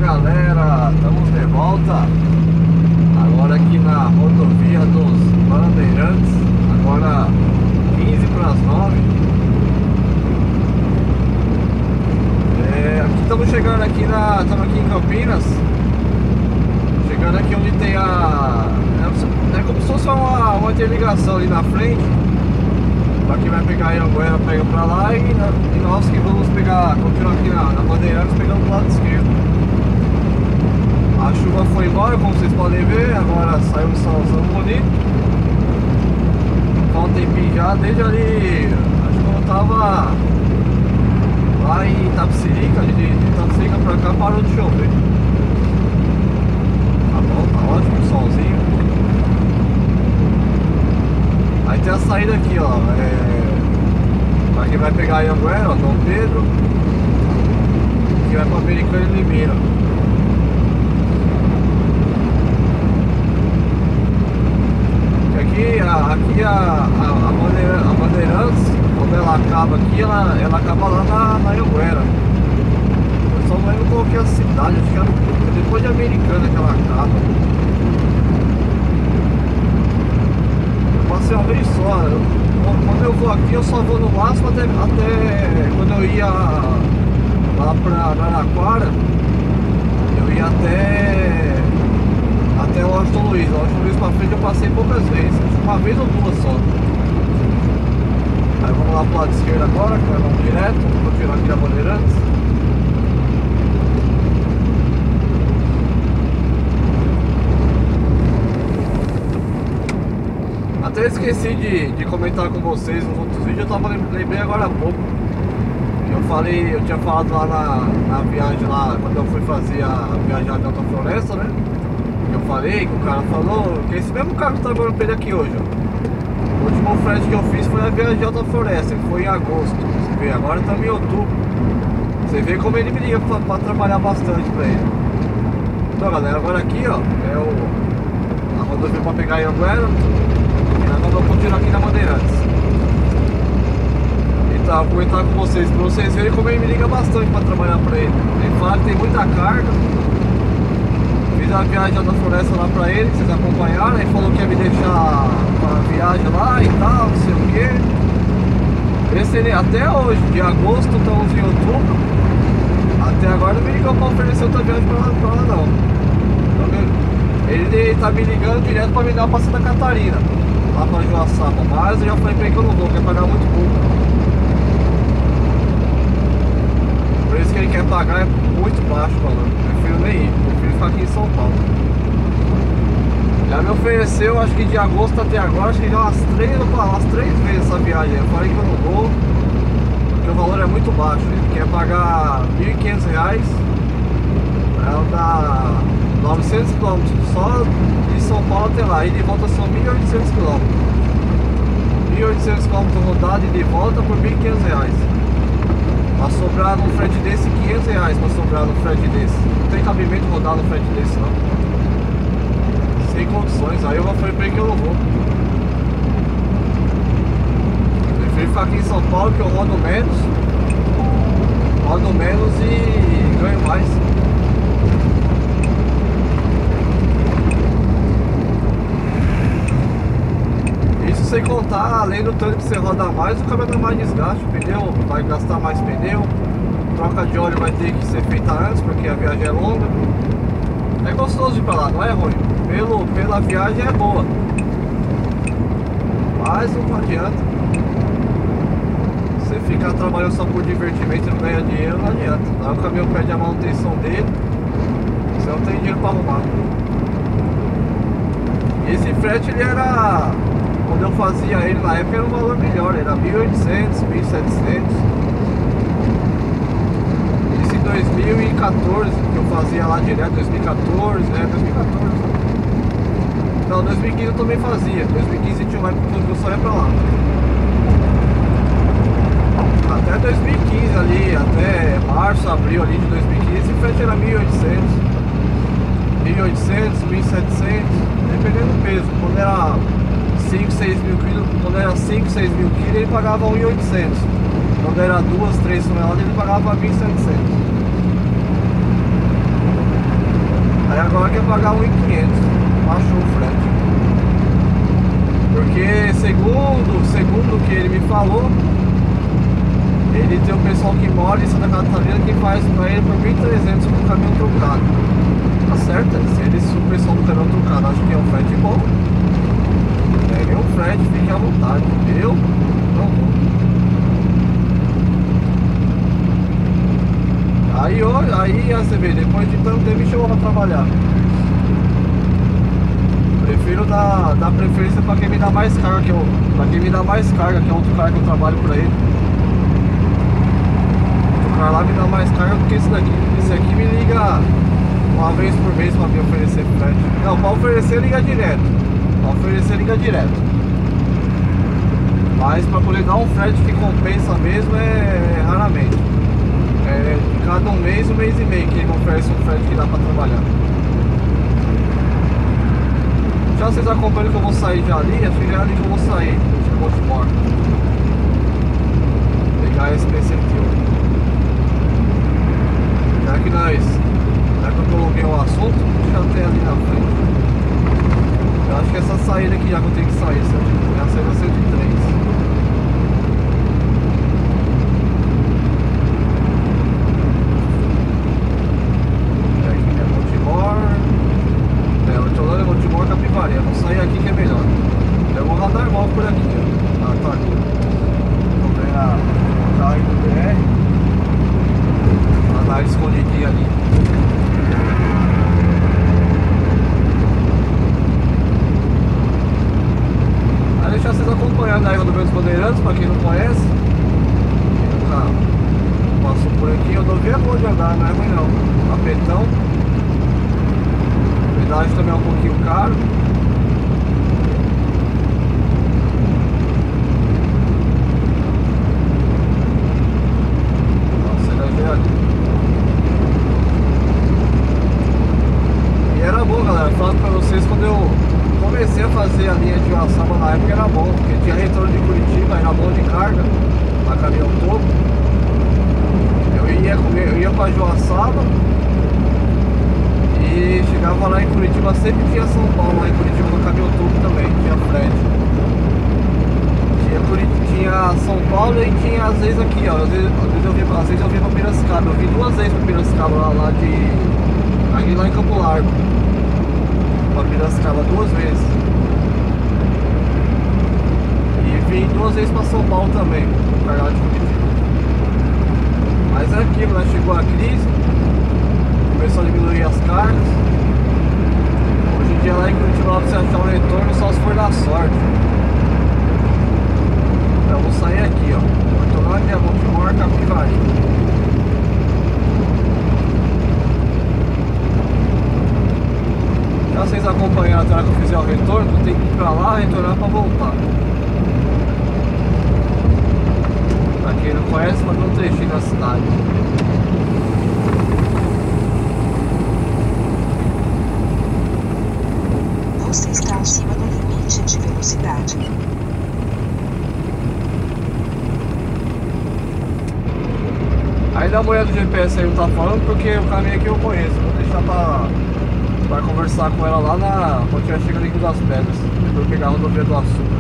galera, estamos de volta. Agora aqui na rodovia dos Bandeirantes. Agora 15 para as 9. Aqui estamos chegando aqui estamos aqui em Campinas. Chegando aqui onde tem é como se fosse uma interligação ali na frente. Pra quem vai pegar a Anhanguera pega pra lá e nós que vamos continuar aqui na Bandeirantes pegando do lado esquerdo. A chuva foi embora, como vocês podem ver, agora saiu um solzão bonito. Faz um tempinho já, desde ali, acho que quando eu tava lá em Itapecerica, de Itapecerica pra cá parou de chover. Tá bom, tá ótimo, o solzinho. Aí tem a saída aqui, ó, pra quem vai pegar a Anhanguera, ó, Dom Pedro, que vai pra Americana e Limeira. Aqui a Bandeirantes, quando ela acaba aqui, ela acaba lá na Anhanguera. Eu só não lembro qual que é a cidade, acho que é depois de Americana que ela acaba. Passei uma vez só. Quando eu vou aqui eu só vou no máximo até quando eu ia lá pra Araraquara, eu ia até o Washington Luiz. O Washington Luiz pra frente eu passei poucas vezes, acho que uma vez ou duas só. Aí vamos lá pro lado esquerdo agora, que vamos direto, vou tirar aqui a Bandeirantes. Até esqueci de comentar com vocês nos outros vídeos, lembrei agora há pouco. Eu tinha falado lá na viagem lá, quando eu fui fazer a viagem lá dentro da floresta, né? Eu falei que o cara falou, que esse mesmo cara que tá trabalhando pra ele aqui hoje, ó. O último frete que eu fiz foi a viagem de Alta Floresta, foi em agosto. Você vê, agora estamos em outubro. Você vê como ele me liga pra trabalhar bastante pra ele. Então galera, agora aqui ó, a rodovia pra pegar a Anhanguera. Nós vamos continuar aqui na Bandeirantes. Então, vou comentar com vocês, pra vocês verem como ele me liga bastante pra trabalhar pra ele. Ele fala que tem muita carga. Fiz a viagem da floresta lá pra ele, que vocês acompanharam. Ele falou que ia me deixar pra viagem lá e tal, não sei o que. Esse até hoje, de agosto, estamos em outubro. Até agora não me ligou pra oferecer outra viagem pra lá não. Ele tá me ligando direto pra me dar pra Santa Catarina, lá pra Joaçaba, mas eu já falei pra ele que eu não vou, quer pagar muito pouco. O preço que ele quer pagar é muito baixo o valor, prefiro nem ir, prefiro ficar aqui em São Paulo. Já me ofereceu, acho que de agosto até agora, acho que já umas três vezes essa viagem. Eu falei que eu não vou, porque o valor é muito baixo. Ele quer pagar R$ 1.500, ela dá 900 km só de São Paulo até lá, e de volta são 1.800 km. 1.800 km rodado e de volta por R$ 1.500. Pra sobrar num frete desse, R$ 500 pra sobrar num frete desse. Não tem cabimento rodar num frete desse não. Sem condições, aí eu falei pra ele que eu não vou. Eu prefiro ficar aqui em São Paulo que eu rodo menos e ganho mais. Sem contar, além do tanto que você roda mais, o câmbio dá mais desgaste, o pneu vai gastar mais pneu, troca de óleo vai ter que ser feita antes, porque a viagem é longa. É gostoso de ir pra lá, não é ruim, pela viagem é boa, mas não adianta. Você ficar trabalhando só por divertimento e não ganha dinheiro, não adianta. Aí o caminhão pede a manutenção dele, você não tem dinheiro pra arrumar. E esse frete ele era... Quando eu fazia ele na época era um valor melhor, era 1.800, 1.700. Isso em 2014, que eu fazia lá direto, 2014, né? 2014. Não, 2015 eu também fazia, 2015 tinha uma época que eu só ia pra lá. Até 2015 ali, até março, abril ali de 2015, esse frete era 1.800, 1.700, dependendo do peso. Quando era 5, 6 mil quilos, quando era 5, 6 mil quilos, ele pagava 1.800. Quando era 2, 3 toneladas, ele pagava 1.700. Aí agora quer pagar 1.500, baixou o frete. Porque segundo o que ele me falou, ele tem o pessoal que mora em Santa Catarina que faz pra ele por 1.300 com o caminhão trocado. Tá certo, se o pessoal do caminhão trocado acha que é um frete bom, pegue um frete, fique à vontade. Eu não vou. Aí você vê, depois de tanto tempo me chamou pra trabalhar. Prefiro dar preferência pra quem me dá mais carga que eu. Pra quem me dá mais carga, que é outro cara que eu trabalho pra ele. O cara lá me dá mais carga do que esse daqui. Esse aqui me liga uma vez por mês pra me oferecer frete. Não, pra oferecer liga direto. Pra oferecer liga direto. Mas pra poder dar um frete que compensa mesmo é raramente. É de cada um mês e meio que ele me oferece um frete que dá pra trabalhar. Já vocês acompanham que eu vou sair já ali, acho que já é ali que eu vou sair, de Baltimore. Pegar a SP-101. Já que eu coloquei o assunto, já tem ali na frente. Eu acho que essa saída aqui já que eu tenho que sair, é a saída 103. Eu vou sair aqui que é melhor. Eu vou radar móvel por aqui, ó. Ah, tá aqui. Vou ver o carro do BR. Radar escondidinho ali. Vai deixar vocês acompanhando aí o Rodovia dos Bandeirantes, pra quem não conhece. Ah, passou por aqui, a rodovia é boa de andar, não é ruim não. Tapetão. A pedágio também é um pouquinho caro. E era bom, galera, falando pra vocês, quando eu comecei a fazer a linha de Uaçaba na época era bom, porque tinha retorno de Curitiba, era bom de carga, na caminhão todo. Eu ia pra Joaçaba e chegava lá em Curitiba, sempre tinha São Paulo lá em Curitiba no caminhão todo também, tinha frete. Tinha São Paulo e tinha às vezes aqui, ó. Às vezes eu vim pra Piracicaba. Eu vim 2 vezes pra Piracicaba aqui lá em Campo Largo. Pra Piracicaba 2 vezes. E vim 2 vezes pra São Paulo também, carregado de Curitiba. Mas é aquilo, né? Chegou a crise, começou a diminuir as cargas. Hoje em dia lá em Curitiba, lá pra você achar um retorno só se for dar sorte. Eu vou sair aqui, ó. Hortolândia, Baltimore, Capivari. Já vocês acompanharam até que eu fizer o retorno, eu tenho que ir pra lá, retornar pra voltar. Pra quem não conhece, fazer um trechinho da cidade. Você está acima do limite de velocidade. Aí dá uma olhada no GPS aí, não tá falando, porque o caminho aqui eu conheço. Vou deixar pra conversar com ela lá quando estiver chegando em Rio das Pedras. Depois pegar a rodovia do Açúcar.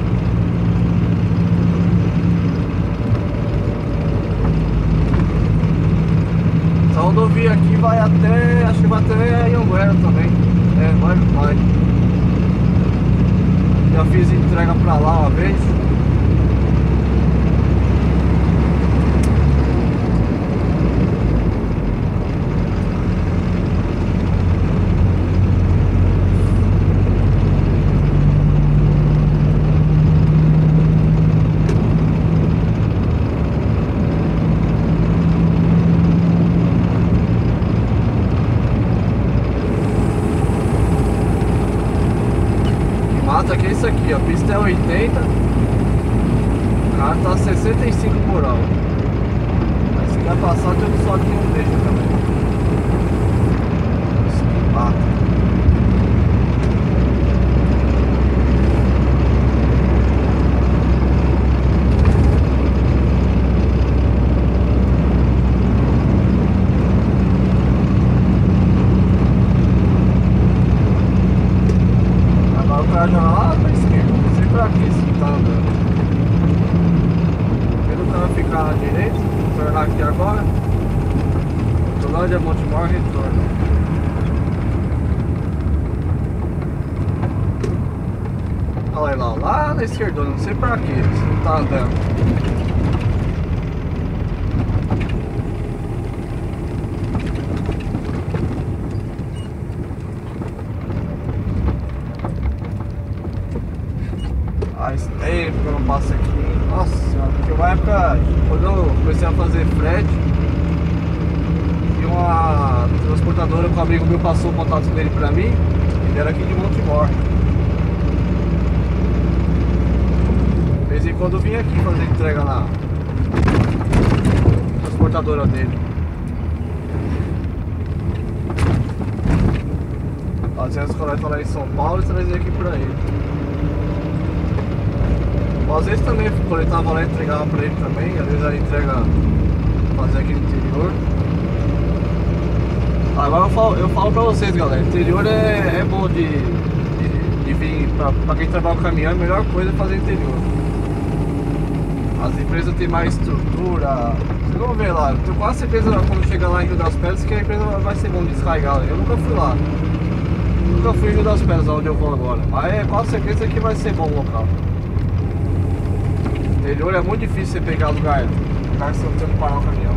Essa rodovia aqui vai até, acho que vai até Anhanguera também. É, vai. Já fiz entrega pra lá uma vez. Aqui é isso aqui, ó, a pista é 80, o carro tá 65 por hora. Mas se quer passar, tem um só que não deixa também. Isso que mata. pra esquerda. Sempre aqui se tá andando. Pelo cara ficar à direita, vou tornar aqui agora. Do lado é Montemor, retorno. Olha lá na esquerda, não sei pra quê, se não tá andando. Faz tempo que eu não passo aqui. Nossa senhora, porque uma época, quando eu comecei a fazer frete, e uma transportadora com um amigo meu passou o contato dele pra mim, ele era aqui de Montemor. De vez em quando eu vim aqui fazer entrega na transportadora dele. Fazia as coletas lá em São Paulo e trazia aqui pra ele. Às vezes também, quando ele tava lá, eu entregava pra ele também. Às vezes a entrega fazia aqui no interior. Agora eu falo pra vocês, galera, interior é bom de vir, pra quem trabalha com caminhão, a melhor coisa é fazer interior. As empresas têm mais estrutura. Vocês vão ver lá, eu tenho quase certeza quando chegar lá em Rio das Pedras que a empresa vai ser bom de descarregar. Eu nunca fui lá. Nunca fui em Rio das Pedras, onde eu vou agora. Mas é quase certeza que vai ser bom o local. Interior é muito difícil você pegar lugar que você não tem que parar o caminhão.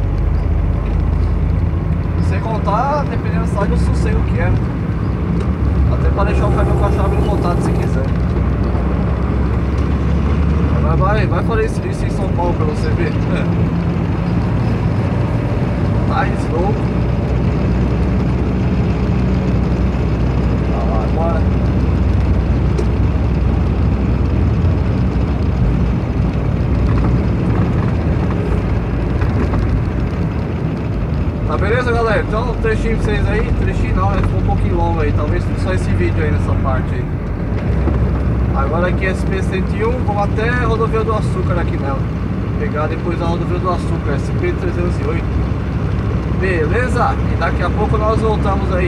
Sem contar, dependendo da cidade, o sossego que é. Até pra deixar o caminhão com a chave no contato se quiser. Mas vai fazer isso em São Paulo pra você ver. Mais louco. Tá lá agora. Tá beleza, galera? Então, trechinho pra vocês aí. Trechinho não, né? Ficou um pouquinho longo aí. Talvez só esse vídeo aí nessa parte aí. Agora aqui SP-101, vamos até a Rodovia do Açúcar aqui nela. Pegar depois a Rodovia do Açúcar, SP-308. Beleza? E daqui a pouco nós voltamos aí.